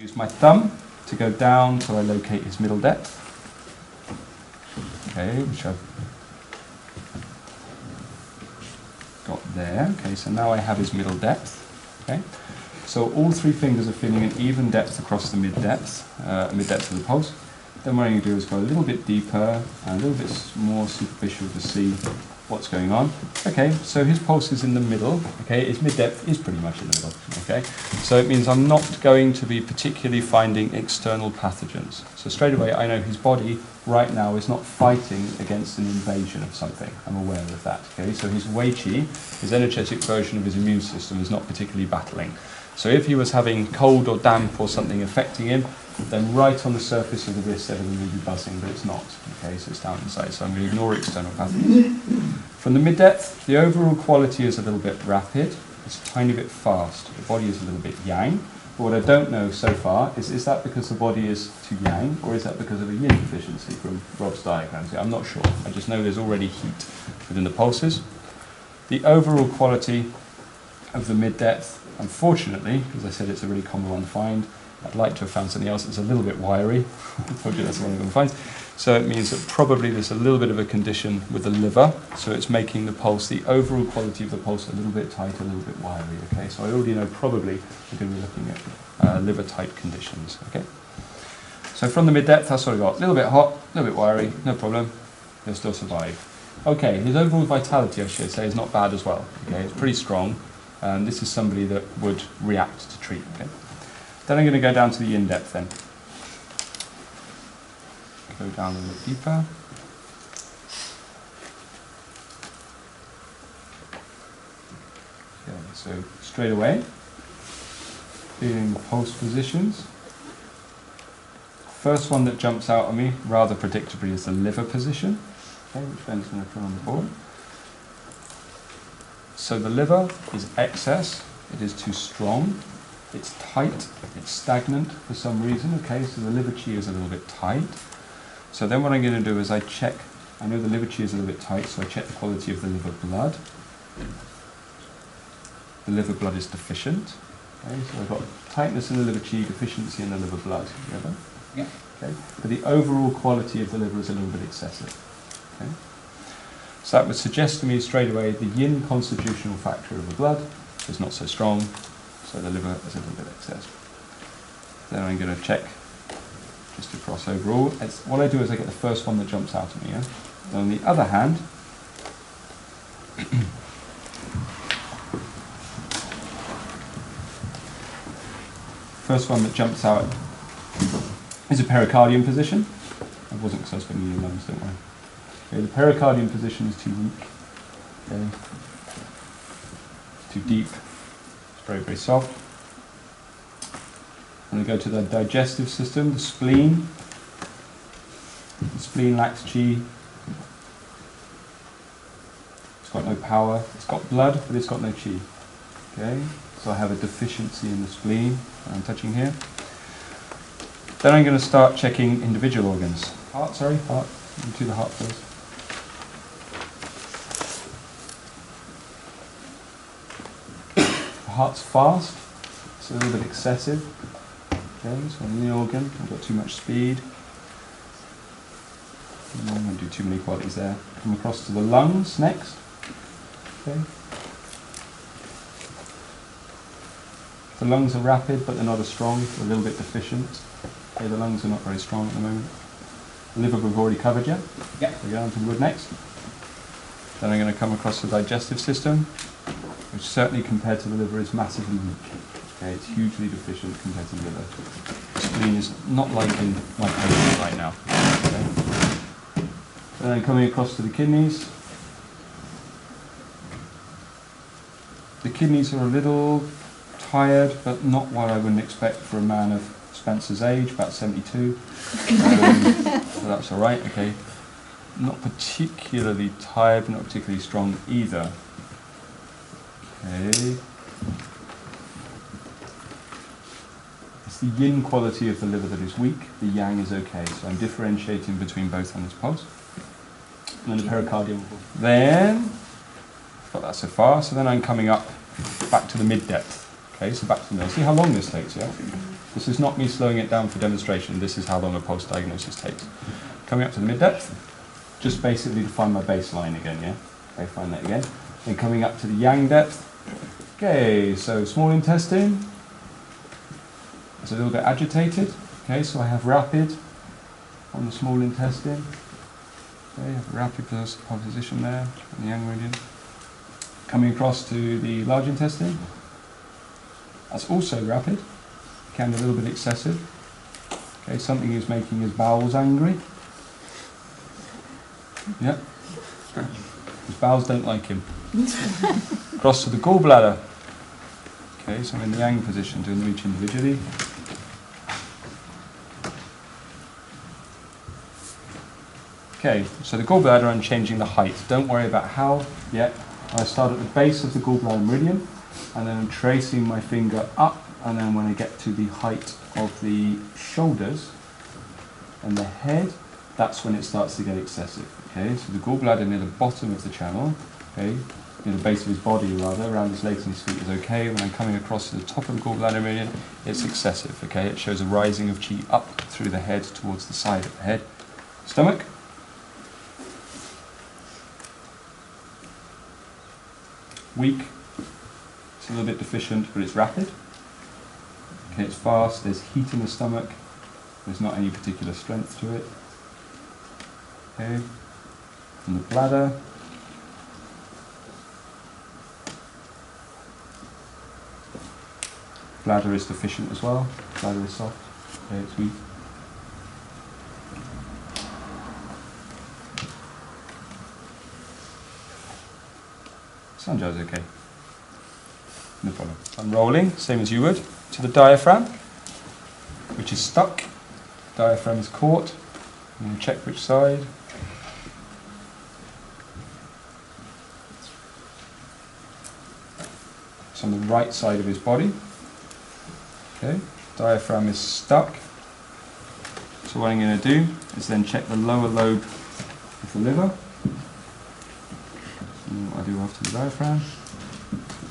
Use my thumb to go down till I locate his middle depth. Okay, which I've got there. Okay, so now I have his middle depth. Okay, so all three fingers are feeling an even depth across the mid-depth of the pulse. Then what I'm going to do is go a little bit deeper and a little bit more superficial to see what's going on. Okay, so his pulse is in the middle. Okay, his mid-depth is pretty much in the middle. Okay, so it means I'm not going to be particularly finding external pathogens. So straight away I know his body right now is not fighting against an invasion of something. I'm aware of that. Okay, so his Wei Qi, his energetic version of his immune system, is not particularly battling. So if he was having cold or damp or something affecting him, then right on the surface of the wrist everything will be buzzing, but it's not. Okay, so it's down inside. So I'm going to ignore external pathogens. From the mid-depth, the overall quality is a little bit rapid. It's a tiny bit fast. The body is a little bit yang. But what I don't know so far is that because the body is too yang, or is that because of a yin deficiency from Rob's diagrams? I'm not sure. I just know there's already heat within the pulses. The overall quality of the mid-depth, unfortunately, as I said, it's a really common one to find. I'd like to have found something else that's a little bit wiry. I told you that's the one I'm going to find. So it means that probably there's a little bit of a condition with the liver. So it's making the pulse, the overall quality of the pulse, a little bit tight, a little bit wiry. Okay, so I already know probably we're going to be looking at liver-type conditions. Okay. So from the mid-depth, that's what I got. A little bit hot, a little bit wiry, no problem. They'll still survive. Okay, his overall vitality, I should say, is not bad as well. Okay, it's pretty strong. This is somebody that would react to treatment. Okay? Then I'm going to go down to the in-depth then. Go down a little deeper. Okay, so straight away, feeling the pulse positions. First one that jumps out at me, rather predictably, is the liver position, okay, which Ben's going to put on the board. So the liver is excess, it is too strong, it's tight, it's stagnant for some reason, okay, so the liver qi is a little bit tight. So then what I'm going to do is I check, I know the liver qi is a little bit tight, so I check the quality of the liver blood. The liver blood is deficient, okay, so I've got tightness in the liver qi, deficiency in the liver blood, together. Yeah. Okay, but the overall quality of the liver is a little bit excessive, okay. So that would suggest to me straight away the yin constitutional factor of the blood is not so strong, so the liver is a little bit excessive. Then I'm going to check just to cross overall. What I do is I get the first one that jumps out at me. Yeah? And on the other hand, first one that jumps out is a pericardium position. I wasn't because I was putting you in lungs, don't worry. Okay, the pericardium position is too weak. Okay. Too deep. It's very, very soft. I'm going to go to the digestive system, the spleen. The spleen lacks qi. It's got no power. It's got blood, but it's got no qi. Okay, so I have a deficiency in the spleen that I'm touching here. Then I'm going to start checking individual organs. Heart. Do the heart first. The heart's fast. It's a little bit excessive. Okay, so on the organ, I've got too much speed. I'm not going to do too many qualities there. Come across to the lungs next. Okay. The lungs are rapid, but they're not as strong. They're a little bit deficient. Okay, the lungs are not very strong at the moment. The liver we've already covered, yeah? Yeah. So we go on to the wood next. Then I'm going to come across the digestive system, which certainly compared to the liver is massively weak. Okay, it's hugely deficient compared to the liver. The spleen is not like in my patient right now. Okay. Then coming across to the kidneys. The kidneys are a little tired, but not what I wouldn't expect for a man of Spencer's age, about 72. So that's all right. Okay, not particularly tired, but not particularly strong either. Okay. It's the yin quality of the liver that is weak, the yang is okay. So I'm differentiating between both on this pulse. And then the pericardium. Then, I've got that so far, so then I'm coming up back to the mid-depth. Okay, so back to the middle. See how long this takes, yeah? This is not me slowing it down for demonstration. This is how long a post-diagnosis takes. Coming up to the mid-depth, just basically to find my baseline again, yeah? Okay, find that again. Then coming up to the yang depth. Okay, so small intestine. It's a little bit agitated. Okay, so I have rapid on the small intestine. Okay, I have a rapid position there in the yang meridian. Coming across to the large intestine. That's also rapid. Can be a little bit excessive. Okay, something is making his bowels angry. Yep. His bowels don't like him. Cross to the gallbladder. Okay, so I'm in the yang position, doing them each individually. Okay, so the gallbladder, I'm changing the height. Don't worry about how yet. I start at the base of the gallbladder meridian, and then I'm tracing my finger up, and then when I get to the height of the shoulders and the head, that's when it starts to get excessive. Okay, so the gallbladder near the bottom of the channel, okay, near the base of his body rather, around his legs and his feet is okay. When I'm coming across to the top of the gallbladder meridian, it's excessive. Okay, it shows a rising of chi up through the head towards the side of the head. Stomach. Weak. It's a little bit deficient, but it's rapid. Okay, it's fast. There's heat in the stomach. There's not any particular strength to it. Okay. And the bladder. Bladder is deficient as well. Bladder is soft. Okay, it's weak. Sanjay's okay. No problem. I'm rolling, same as you would, to the diaphragm, which is stuck. Diaphragm is caught. I'm going to check which side. It's on the right side of his body. Okay, diaphragm is stuck. So what I'm going to do is then check the lower lobe of the liver. And what I do after the diaphragm,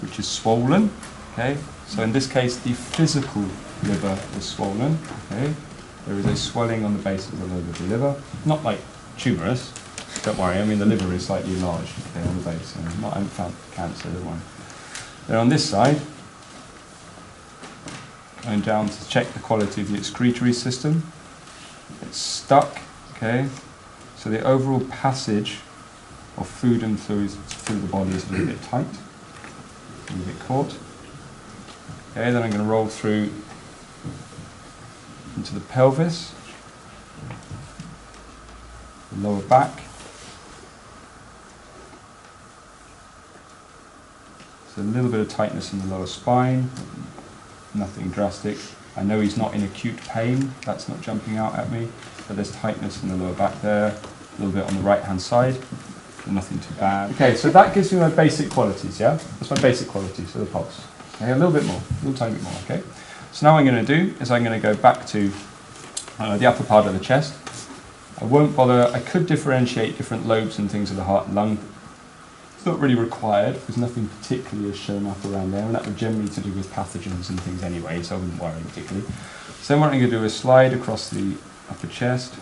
which is swollen. Okay, so in this case the physical liver is swollen. Okay, there is a swelling on the base of the lobe of the liver, not like tumorous. Don't worry, I mean the liver is slightly enlarged, okay, on the base. And I haven't found cancer, don't worry. Then on this side, going down to check the quality of the excretory system. It's stuck. Okay, so the overall passage of food and fluids through the body is a little bit tight, a little bit caught. Okay, then I'm going to roll through into the pelvis, the lower back. So a little bit of tightness in the lower spine, nothing drastic. I know he's not in acute pain, that's not jumping out at me, but there's tightness in the lower back there, a little bit on the right hand side. Nothing too bad. Okay, so that gives you my basic qualities, yeah? That's my basic qualities for the pulse. Okay, a little bit more, a little tiny bit more, okay? So now what I'm going to do is I'm going to go back to the upper part of the chest. I won't bother, I could differentiate different lobes and things of the heart and lung. It's not really required because nothing particularly is shown up around there, and that would generally to do with pathogens and things anyway, so I wouldn't worry particularly. So then what I'm going to do is slide across the upper chest.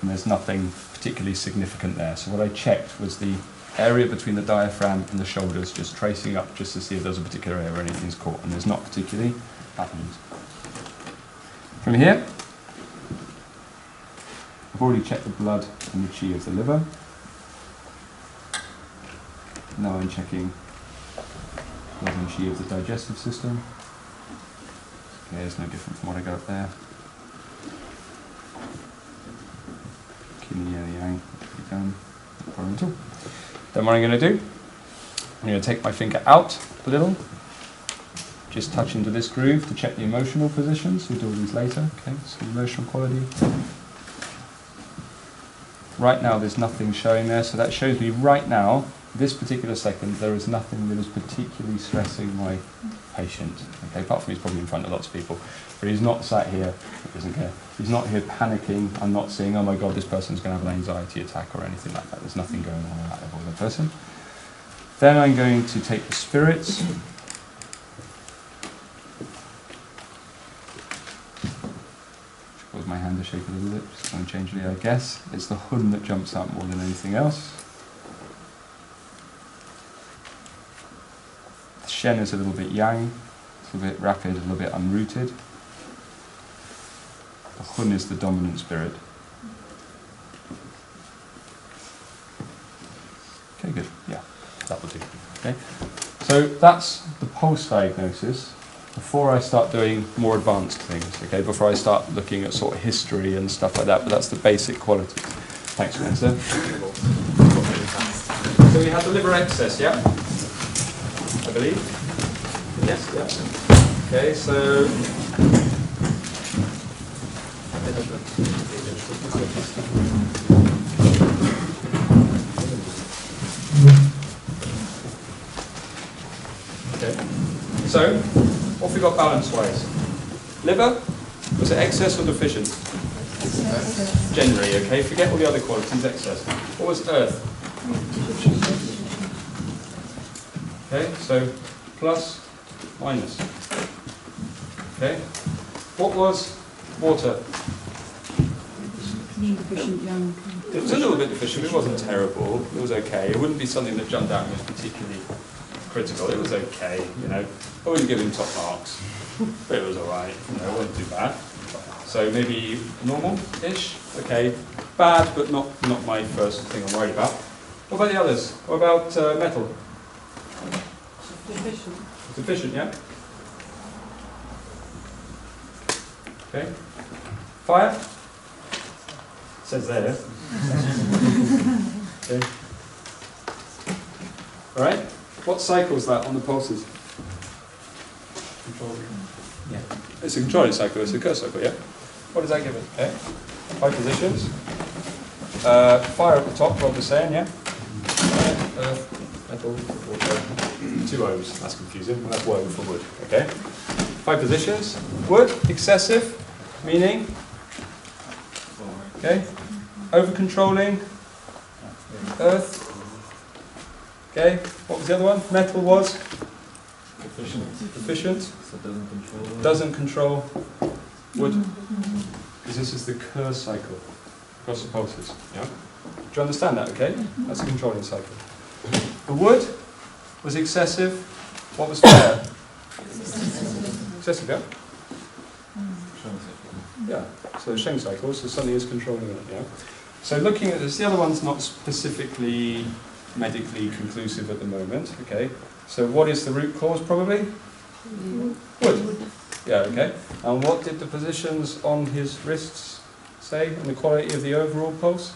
And there's nothing particularly significant there. So what I checked was the area between the diaphragm and the shoulders, just tracing up just to see if there's a particular area where anything's caught, and there's not particularly. That means. From here, I've already checked the blood and the chi of the liver. Now I'm checking blood and chi of the digestive system. Okay, it's no different from what I got up there. Kidney and the yang, done. No problem at all. Then what I'm going to do, I'm going to take my finger out a little, just touch into this groove to check the emotional positions. We'll do all these later. Okay, so the emotional quality. Right now there's nothing showing there, so that shows me right now, this particular second, there is nothing that is particularly stressing my patient. Okay, apart from he's probably in front of lots of people, but he's not sat here, he doesn't care. He's not here panicking. I'm not saying, oh my God, this person's going to have an anxiety attack or anything like that. There's nothing going on at that level with the person. Then I'm going to take the spirits my hand to shake a little bit, just unchangeably, I guess. It's the Hun that jumps out more than anything else. The Shen is a little bit yang, a little bit rapid, a little bit unrooted. The Hun is the dominant spirit. Okay, good. Yeah, that will do. Okay, so that's the post-diagnosis. Before I start doing more advanced things, okay, before I start looking at sort of history and stuff like that, but that's the basic qualities. Thanks, Spencer. So we had the liver excess, yeah? I believe? Yes, yeah. Okay, so... Okay, so... what have we got balance-wise? Liver, was it excess or deficient? Excess. Generally, okay, forget all the other qualities, excess. What was earth? Okay, so plus, minus. Okay, what was water? It was a little bit deficient, it wasn't terrible, it was okay. It wouldn't be something that jumped out and was particularly critical, it was okay, you know. I wouldn't give him top marks, but it was alright, you know, it wasn't too bad. So maybe normal-ish, okay. Bad, but not my first thing I'm worried about. What about the others? What about metal? Deficient. Deficient, yeah. Okay. Fire? It says there. Okay. Alright. What cycle is that on the pulses? Yeah. It's a controlling cycle, it's a curve cycle, yeah? What does that give us? Okay. 5 positions. Fire at the top, Rob was saying, yeah? Earth, metal, water. 2 O's, that's confusing. Well, that's wood for wood, okay? 5 positions. Wood, excessive, meaning? Okay. Over controlling. Earth. Okay. What was the other one? Metal was? Deficient. So it doesn't control. Doesn't control wood. Because this is the Kerr cycle across the pulses. Yeah? Do you understand that, okay? That's a controlling cycle. The wood was excessive. What was fire? Excessive, yeah? Yeah. So the Sheng cycle, so something is controlling it, yeah? So looking at this, the other one's not specifically medically conclusive at the moment, okay? So what is the root cause, probably? Wood. Yeah, okay. And what did the positions on his wrists say, and the quality of the overall pulse?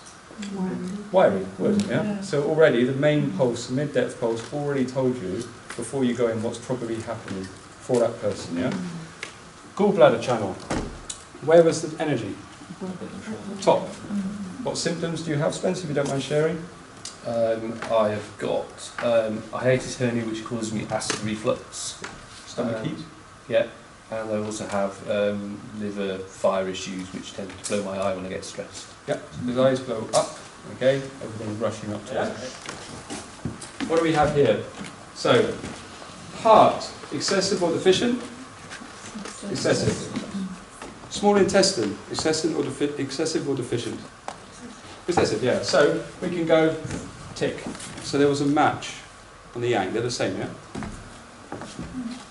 Wiry, wood, yeah? So already the main pulse, the mid-depth pulse, already told you, before you go in, what's probably happening for that person, yeah? Gallbladder channel. Where was the energy? Top. What symptoms do you have, Spence, if you don't mind sharing? I have got a hiatus hernia which causes me acid reflux. Stomach heat? Yeah, and I also have liver fire issues which tend to blow my eye when I get stressed. Yeah, so his eyes blow up, okay, everything's rushing up towards it. What do we have here? So, heart, excessive or deficient? Excessive. Small intestine, excessive or deficient? Excessive, yeah. So we can go tick. So there was a match on the yang. They're the same, yeah?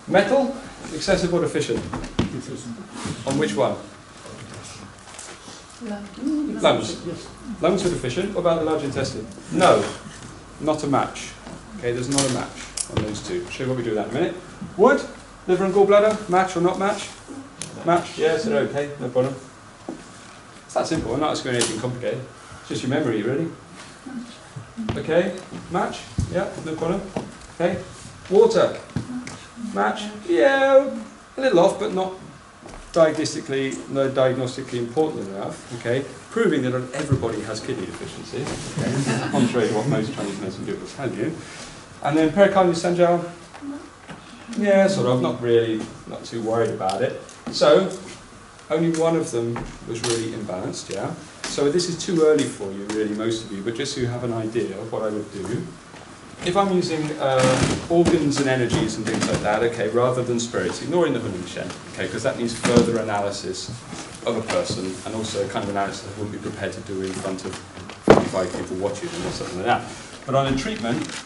Metal, excessive or deficient? On which one? Lungs. Lungs are deficient. What about the large intestine? No, not a match. Okay, there's not a match on those two. I'll show you what we do with that in a minute. Wood, liver and gallbladder, match or not match? Match, yes, they're okay, no problem. It's that simple, I'm not asking anything complicated. It's just your memory, really. Okay, match, yeah, no problem. Okay, water, match, yeah, a little off, but not diagnostically important enough. Okay, proving that everybody has kidney deficiency, okay, contrary to what most Chinese medicine people tell you. And then pericardial Sanjiao, yeah, sort of, not really, not too worried about it. So, only one of them was really imbalanced, yeah? So this is too early for you, really, most of you, but just so you have an idea of what I would do, if I'm using organs and energies and things like that, okay, rather than spirits, ignoring the Huningshen, okay, because that needs further analysis of a person, and also kind of analysis I wouldn't be prepared to do in front of 55 people watching them or something like that. But on a treatment,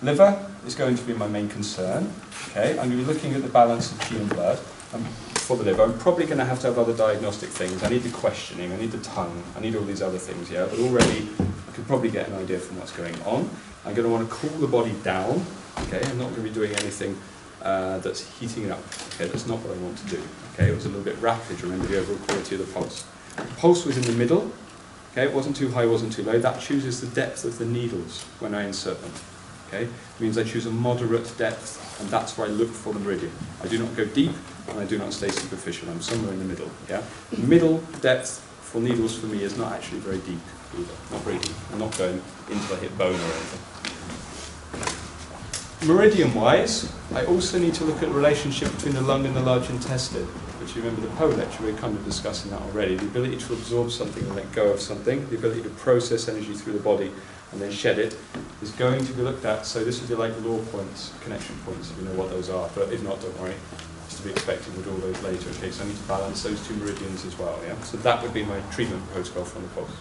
liver is going to be my main concern, okay, I'm going to be looking at the balance of qi and blood. For the liver, I'm probably going to have other diagnostic things. I need the questioning, I need the tongue, I need all these other things, yeah, but already I could probably get an idea from what's going on. I'm going to want to cool the body down, okay, I'm not going to be doing anything that's heating it up, okay, that's not what I want to do, okay, it was a little bit rapid, remember the overall quality of the pulse. The pulse was in the middle, okay, it wasn't too high, it wasn't too low, that chooses the depth of the needles when I insert them, okay, it means I choose a moderate depth, and that's where I look for the meridian. I do not go deep, and I do not stay superficial, I'm somewhere in the middle, yeah. Middle depth for needles for me is not actually very deep either, not very deep, I'm not going into the hip bone or anything. Meridian-wise, I also need to look at the relationship between the lung and the large intestine, which you remember the PO lecture, we were kind of discussing that already. The ability to absorb something and let go of something, the ability to process energy through the body and then shed it, is going to be looked at. So this would be like law points, connection points, if you know what those are, but if not, don't worry. It's to be expected, we'll do all those later. Okay, so I need to balance those two meridians as well, yeah? So that would be my treatment protocol from the pulse.